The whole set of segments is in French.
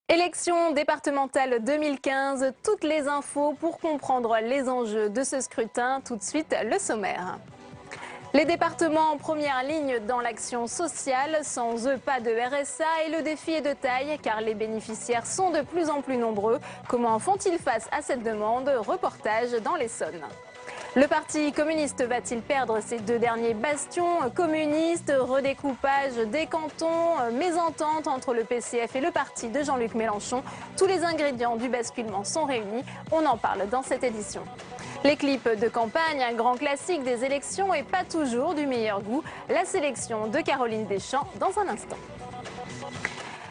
Élection départementale 2015, toutes les infos pour comprendre les enjeux de ce scrutin. Tout de suite, le sommaire. Les départements en première ligne dans l'action sociale, sans eux pas de RSA et le défi est de taille car les bénéficiaires sont de plus en plus nombreux. Comment font-ils face à cette demande? Reportage dans l'Essonne. Le Parti communiste va-t-il perdre ses deux derniers bastions communistes? Redécoupage des cantons, mésentente entre le PCF et le parti de Jean-Luc Mélenchon. Tous les ingrédients du basculement sont réunis. On en parle dans cette édition. Les clips de campagne, un grand classique des élections et pas toujours du meilleur goût. La sélection de Caroline Deschamps dans un instant.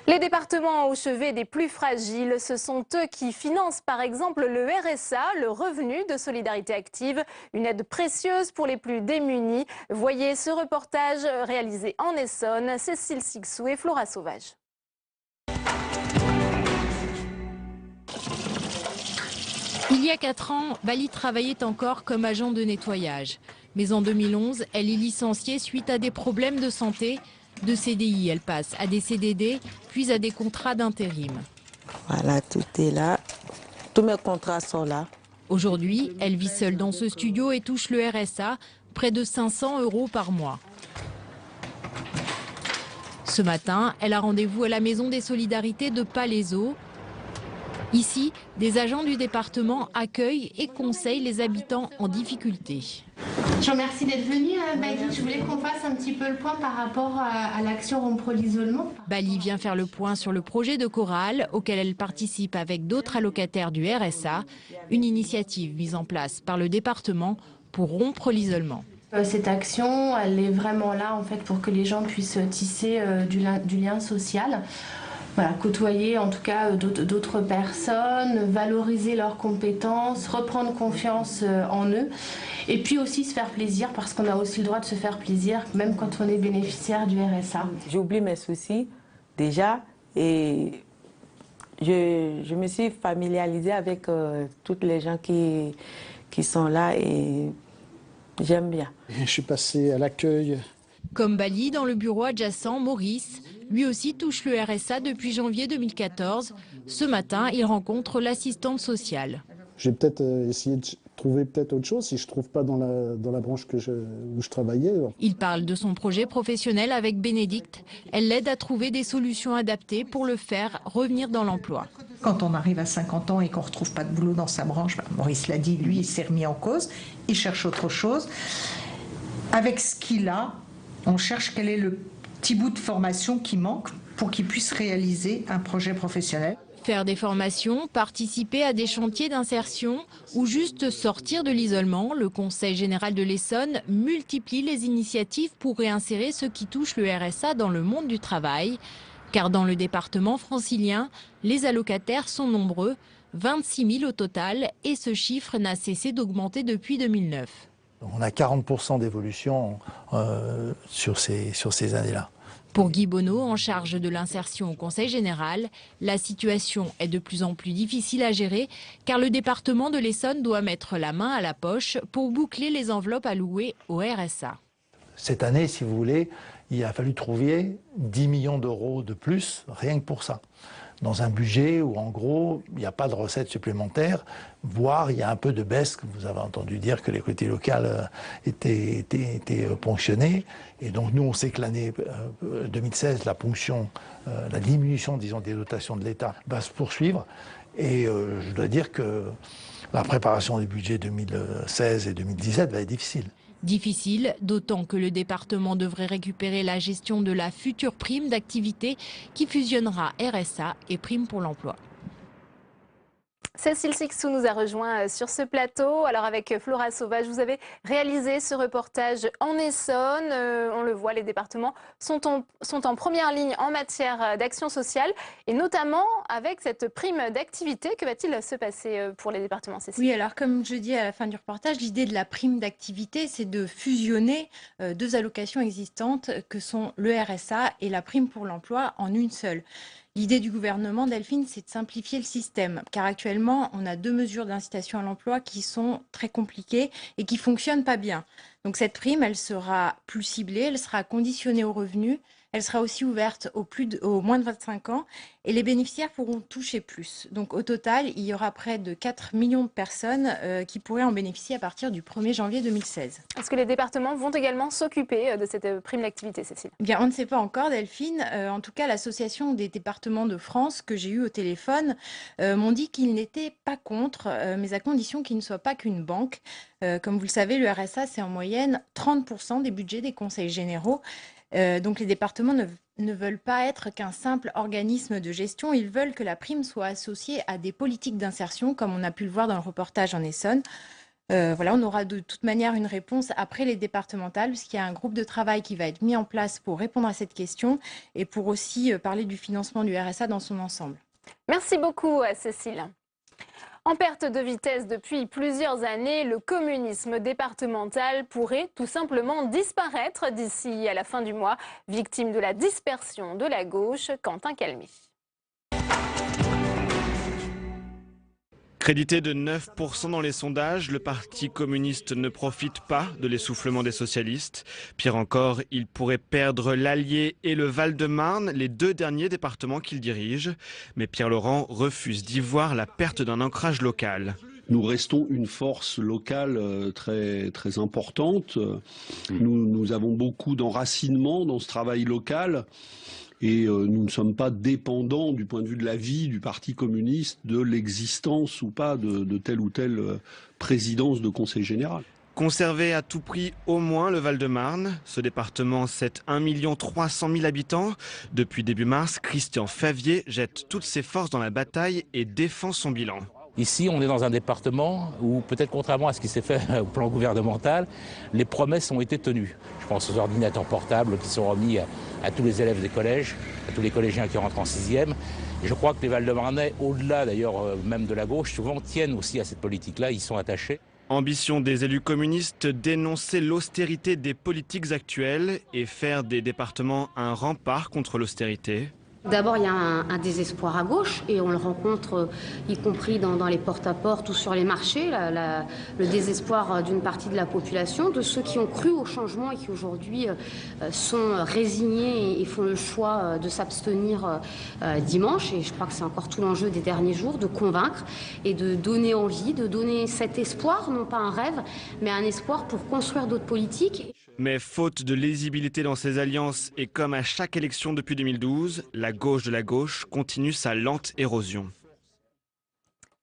Les départements au chevet des plus fragiles, ce sont eux qui financent par exemple le RSA, le revenu de solidarité active, une aide précieuse pour les plus démunis. Voyez ce reportage réalisé en Essonne, Cécile Sixou et Flora Sauvage. Il y a 4 ans, Bali travaillait encore comme agent de nettoyage. Mais en 2011, elle est licenciée suite à des problèmes de santé. De CDI, elle passe à des CDD, puis à des contrats d'intérim. Voilà, tout est là. Tous mes contrats sont là. Aujourd'hui, elle vit seule dans ce studio et touche le RSA, près de 500 € par mois. Ce matin, elle a rendez-vous à la Maison des Solidarités de Palaiseau. Ici, des agents du département accueillent et conseillent les habitants en difficulté. Je vous remercie d'être venu, Bali. Je voulais qu'on fasse un petit peu le point par rapport à l'action Rompre l'isolement. Bali vient faire le point sur le projet de chorale auquel elle participe avec d'autres allocataires du RSA, une initiative mise en place par le département pour rompre l'isolement. Cette action, elle est vraiment là en fait pour que les gens puissent tisser du lien social. Voilà, côtoyer en tout cas d'autres personnes, valoriser leurs compétences, reprendre confiance en eux et puis aussi se faire plaisir parce qu'on a aussi le droit de se faire plaisir même quand on est bénéficiaire du RSA. J'oublie mes soucis déjà et je me suis familiarisée avec toutes les gens qui sont là et j'aime bien. Je suis passé à l'accueil. Comme Bali, dans le bureau adjacent, Maurice, lui aussi touche le RSA depuis janvier 2014. Ce matin, il rencontre l'assistante sociale. Je vais peut-être essayer de trouver autre chose si je ne trouve pas dans la branche où je travaillais. Il parle de son projet professionnel avec Bénédicte. Elle l'aide à trouver des solutions adaptées pour le faire revenir dans l'emploi. Quand on arrive à 50 ans et qu'on ne retrouve pas de boulot dans sa branche, Maurice l'a dit, lui, il s'est remis en cause, il cherche autre chose. Avec ce qu'il a, on cherche quel est le petit bout de formation qui manque pour qu'il puisse réaliser un projet professionnel. Faire des formations, participer à des chantiers d'insertion ou juste sortir de l'isolement, le Conseil général de l'Essonne multiplie les initiatives pour réinsérer ceux qui touchent le RSA dans le monde du travail. Car dans le département francilien, les allocataires sont nombreux, 26 000 au total, et ce chiffre n'a cessé d'augmenter depuis 2009. On a 40% d'évolution sur ces années-là. Pour Guy Bonneau, en charge de l'insertion au Conseil général, la situation est de plus en plus difficile à gérer car le département de l'Essonne doit mettre la main à la poche pour boucler les enveloppes allouées au RSA. Cette année, si vous voulez, il a fallu trouver 10 millions d'euros de plus, rien que pour ça. Dans un budget où, en gros, il n'y a pas de recettes supplémentaires, voire il y a un peu de baisse. Vous avez entendu dire que les collectivités locales étaient ponctionnées. Et donc, nous, on sait que l'année 2016, la ponction, la diminution, disons, des dotations de l'État va se poursuivre. Et je dois dire que la préparation du budget 2016 et 2017 va être difficile. Difficile, d'autant que le département devrait récupérer la gestion de la future prime d'activité qui fusionnera RSA et prime pour l'emploi. Cécile Sixou nous a rejoint sur ce plateau. Alors avec Flora Sauvage, vous avez réalisé ce reportage en Essonne. On le voit, les départements sont en première ligne en matière d'action sociale et notamment avec cette prime d'activité. Que va-t-il se passer pour les départements, Cécile? Oui, alors comme je dis à la fin du reportage, l'idée de la prime d'activité, c'est de fusionner deux allocations existantes que sont le RSA et la prime pour l'emploi en une seule. L'idée du gouvernement, Delphine, c'est de simplifier le système, car actuellement, on a 2 mesures d'incitation à l'emploi qui sont très compliquées et qui fonctionnent pas bien. Donc cette prime, elle sera plus ciblée, elle sera conditionnée aux revenus, elle sera aussi ouverte aux moins de 25 ans et les bénéficiaires pourront toucher plus. Donc au total, il y aura près de 4 millions de personnes qui pourraient en bénéficier à partir du 1er janvier 2016. Est-ce que les départements vont également s'occuper de cette prime d'activité, Cécile? Eh bien, on ne sait pas encore, Delphine. En tout cas, l'Association des départements de France, que j'ai eue au téléphone, m'ont dit qu'ils n'étaient pas contre, mais à condition qu'ils ne soient pas qu'une banque. Comme vous le savez, le RSA, c'est en moyenne 30% des budgets des conseils généraux. Donc les départements ne veulent pas être qu'un simple organisme de gestion, ils veulent que la prime soit associée à des politiques d'insertion, comme on a pu le voir dans le reportage en Essonne. Voilà, on aura de toute manière une réponse après les départementales, puisqu'il y a un groupe de travail qui va être mis en place pour répondre à cette question et pour aussi parler du financement du RSA dans son ensemble. Merci beaucoup, Cécile. En perte de vitesse depuis plusieurs années, le communisme départemental pourrait tout simplement disparaître d'ici à la fin du mois, victime de la dispersion de la gauche, Quentin Calmy. Crédité de 9% dans les sondages, le Parti communiste ne profite pas de l'essoufflement des socialistes. Pire encore, il pourrait perdre l'Allier et le Val-de-Marne, les 2 derniers départements qu'il dirige. Mais Pierre Laurent refuse d'y voir la perte d'un ancrage local. Nous restons une force locale très, très importante. Nous avons beaucoup d'enracinement dans ce travail local. Et nous ne sommes pas dépendants du point de vue de la vie du Parti communiste, de l'existence ou pas de telle ou telle présidence de conseil général. Conserver à tout prix au moins le Val-de-Marne. Ce département, c'est 1 300 000 habitants. Depuis début mars, Christian Favier jette toutes ses forces dans la bataille et défend son bilan. Ici, on est dans un département où, peut-être contrairement à ce qui s'est fait au plan gouvernemental, les promesses ont été tenues. Je pense aux ordinateurs portables qui sont remis à tous les élèves des collèges, à tous les collégiens qui rentrent en 6e. Et je crois que les Val-de-Marnais, au-delà d'ailleurs même de la gauche, souvent tiennent aussi à cette politique-là, ils sont attachés. Ambition des élus communistes, dénoncer l'austérité des politiques actuelles et faire des départements un rempart contre l'austérité. D'abord, il y a un désespoir à gauche et on le rencontre y compris dans les porte-à-porte ou sur les marchés, le désespoir d'une partie de la population, de ceux qui ont cru au changement et qui aujourd'hui sont résignés et font le choix de s'abstenir dimanche. Et je crois que c'est encore tout l'enjeu des derniers jours, de convaincre et de donner envie, de donner cet espoir, non pas un rêve, mais un espoir pour construire d'autres politiques. Mais faute de lisibilité dans ces alliances et comme à chaque élection depuis 2012, la gauche de la gauche continue sa lente érosion.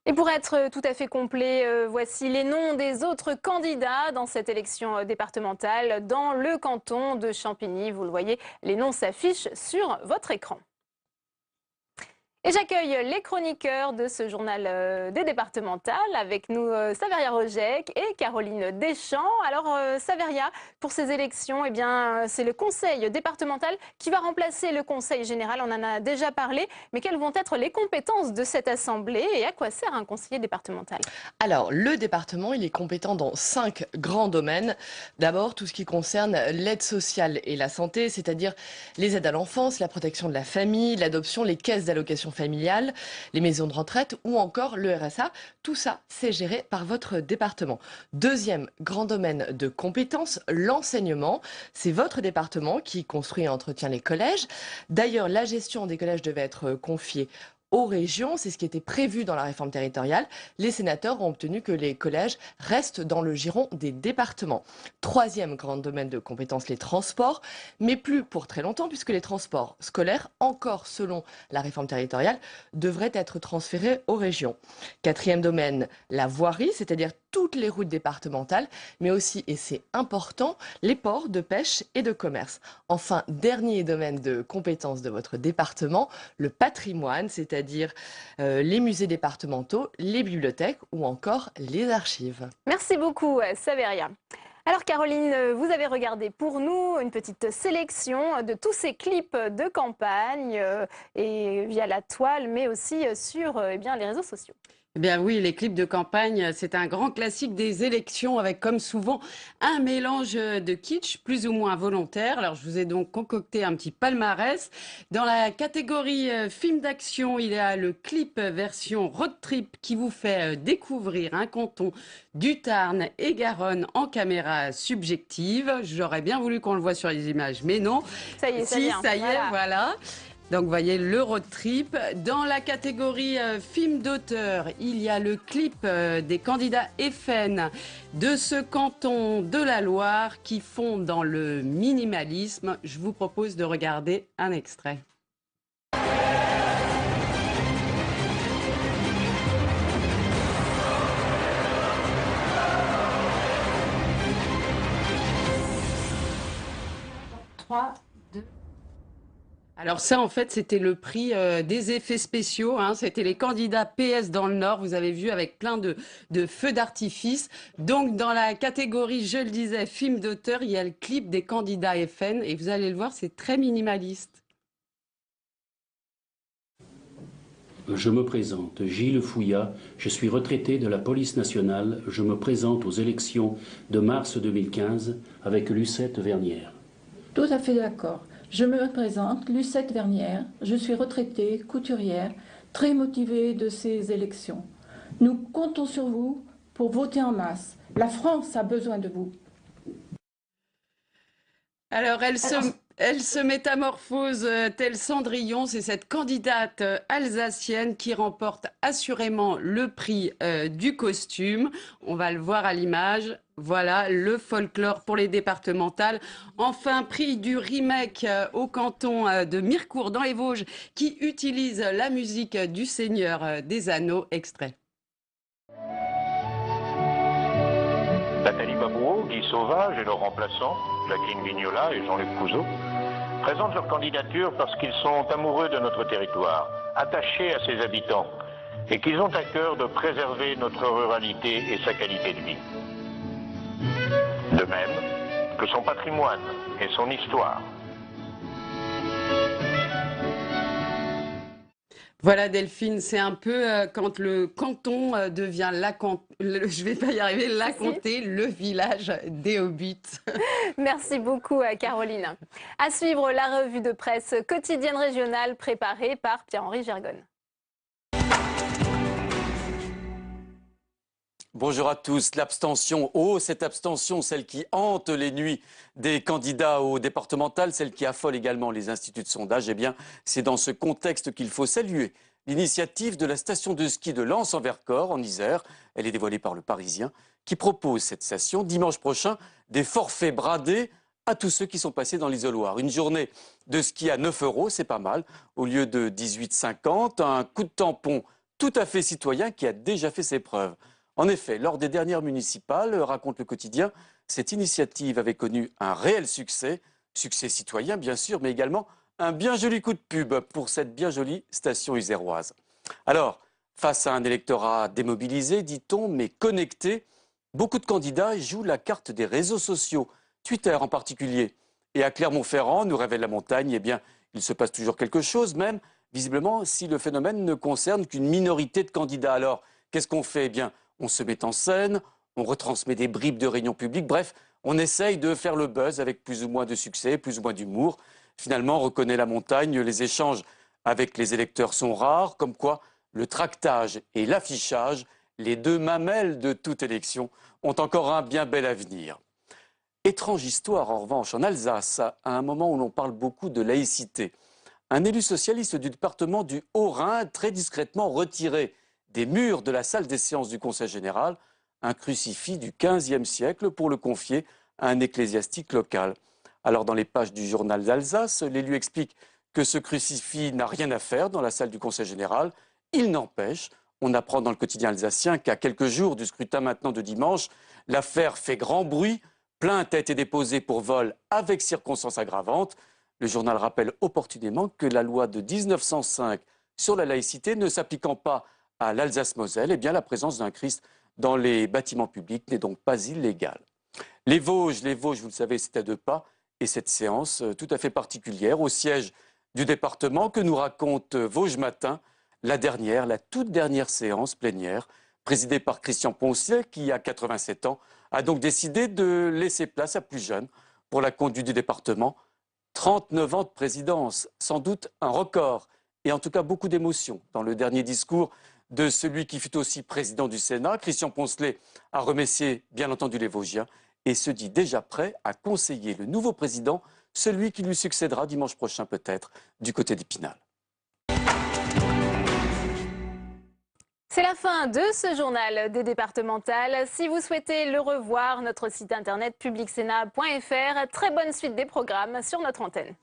Et pour être tout à fait complet, voici les noms des autres candidats dans cette élection départementale dans le canton de Champigny. Vous le voyez, les noms s'affichent sur votre écran. Et j'accueille les chroniqueurs de ce journal des départementales. Avec nous, Saveria Rojek et Caroline Deschamps. Alors, Saveria, pour ces élections, eh bien, c'est le conseil départemental qui va remplacer le conseil général. On en a déjà parlé. Mais quelles vont être les compétences de cette assemblée et à quoi sert un conseiller départemental? Alors, le département, il est compétent dans 5 grands domaines. D'abord, tout ce qui concerne l'aide sociale et la santé, c'est-à-dire les aides à l'enfance, la protection de la famille, l'adoption, les caisses d'allocation familiale, les maisons de retraite ou encore le RSA. Tout ça, c'est géré par votre département. Deuxième grand domaine de compétences, l'enseignement. C'est votre département qui construit et entretient les collèges. D'ailleurs, la gestion des collèges devait être confiée aux régions, c'est ce qui était prévu dans la réforme territoriale. Les sénateurs ont obtenu que les collèges restent dans le giron des départements. Troisième grand domaine de compétences, les transports, mais plus pour très longtemps, puisque les transports scolaires, encore selon la réforme territoriale, devraient être transférés aux régions. Quatrième domaine, la voirie, c'est-à-dire toutes les routes départementales, mais aussi, et c'est important, les ports de pêche et de commerce. Enfin, dernier domaine de compétences de votre département, le patrimoine, c'est-à-dire les musées départementaux, les bibliothèques ou encore les archives. Merci beaucoup, Saveria. Alors Caroline, vous avez regardé pour nous une petite sélection de tous ces clips de campagne et via la toile, mais aussi sur eh bien, les réseaux sociaux. Eh bien oui, les clips de campagne, c'est un grand classique des élections avec comme souvent un mélange de kitsch plus ou moins volontaire. Alors je vous ai donc concocté un petit palmarès. Dans la catégorie film d'action, il y a le clip version road trip qui vous fait découvrir un canton du Tarn et Garonne en caméra subjective. J'aurais bien voulu qu'on le voit sur les images, mais non. Ça y est, ça si, vient. ça y est, voilà. Donc, vous voyez, le road trip. Dans la catégorie film d'auteur, il y a le clip des candidats FN de ce canton de la Loire qui font dans le minimalisme. Je vous propose de regarder un extrait. Alors ça, en fait, c'était le prix des effets spéciaux. Hein. C'était les candidats PS dans le Nord, vous avez vu, avec plein de feux d'artifice. Donc, dans la catégorie, je le disais, film d'auteur, il y a le clip des candidats FN. Et vous allez le voir, c'est très minimaliste. Je me présente, Gilles Fouillat, je suis retraité de la police nationale. Je me présente aux élections de mars 2015 avec Lucette Vernière. Tout à fait d'accord. Je me présente, Lucette Vernière, je suis retraitée, couturière, très motivée de ces élections. Nous comptons sur vous pour voter en masse. La France a besoin de vous. Alors, elle se métamorphose telle Cendrillon. C'est cette candidate alsacienne qui remporte assurément le prix du costume. On va le voir à l'image. Voilà, le folklore pour les départementales. Enfin, prix du remake au canton de Mirecourt dans les Vosges qui utilise la musique du Seigneur des Anneaux. Extrait. Nathalie Babouot, Guy Sauvage et leurs remplaçants, Jacqueline Vignola et Jean-Luc Couzeau, présentent leur candidature parce qu'ils sont amoureux de notre territoire, attachés à ses habitants et qu'ils ont à cœur de préserver notre ruralité et sa qualité de vie. De même que son patrimoine et son histoire. Voilà Delphine, c'est un peu quand le canton devient je vais pas y arriver, la comté, le village des Hobbits. Merci beaucoup Caroline. À suivre la revue de presse quotidienne régionale préparée par Pierre-Henri Gergonne. Bonjour à tous. L'abstention, cette abstention, celle qui hante les nuits des candidats au départemental, celle qui affole également les instituts de sondage, eh bien, c'est dans ce contexte qu'il faut saluer l'initiative de la station de ski de Lens-en-Vercors, en Isère. Elle est dévoilée par Le Parisien, qui propose cette station dimanche prochain des forfaits bradés à tous ceux qui sont passés dans l'isoloir. Une journée de ski à 9 €, c'est pas mal, au lieu de 18,50 €, un coup de tampon tout à fait citoyen qui a déjà fait ses preuves. En effet, lors des dernières municipales, raconte Le Quotidien, cette initiative avait connu un réel succès citoyen bien sûr, mais également un bien joli coup de pub pour cette bien jolie station iséroise. Alors, face à un électorat démobilisé, dit-on, mais connecté, beaucoup de candidats jouent la carte des réseaux sociaux, Twitter en particulier. Et à Clermont-Ferrand, nous révèle La Montagne, eh bien, il se passe toujours quelque chose, même, visiblement, si le phénomène ne concerne qu'une minorité de candidats. Alors, qu'est-ce qu'on fait ? Eh bien, on se met en scène, on retransmet des bribes de réunions publiques, bref, on essaye de faire le buzz avec plus ou moins de succès, plus ou moins d'humour. Finalement, reconnaît La Montagne, les échanges avec les électeurs sont rares, comme quoi le tractage et l'affichage, les deux mamelles de toute élection, ont encore un bien bel avenir. Étrange histoire, en revanche, en Alsace, à un moment où l'on parle beaucoup de laïcité. Un élu socialiste du département du Haut-Rhin, très discrètement retiré des murs de la salle des séances du Conseil général, un crucifix du XVe siècle pour le confier à un ecclésiastique local. Alors dans les pages du journal d'Alsace, l'élu explique que ce crucifix n'a rien à faire dans la salle du Conseil général. Il n'empêche, on apprend dans le quotidien alsacien qu'à quelques jours du scrutin maintenant de dimanche, l'affaire fait grand bruit. Plainte a été déposée pour vol avec circonstances aggravantes. Le journal rappelle opportunément que la loi de 1905 sur la laïcité ne s'appliquant pas à l'Alsace-Moselle, eh bien la présence d'un Christ dans les bâtiments publics n'est donc pas illégale. Les Vosges, vous le savez, c'est à 2 pas. Et cette séance tout à fait particulière au siège du département que nous raconte Vosges Matin, la toute dernière séance plénière, présidée par Christian Poncelet, qui, à 87 ans, a donc décidé de laisser place à plus jeune pour la conduite du département. 39 ans de présidence, sans doute un record, et en tout cas beaucoup d'émotions. Dans le dernier discours de celui qui fut aussi président du Sénat, Christian Poncelet a remercié bien entendu les Vosgiens et se dit déjà prêt à conseiller le nouveau président, celui qui lui succédera dimanche prochain peut-être, du côté d'Épinal. C'est la fin de ce journal des départementales. Si vous souhaitez le revoir, notre site internet publicsénat.fr. Très bonne suite des programmes sur notre antenne.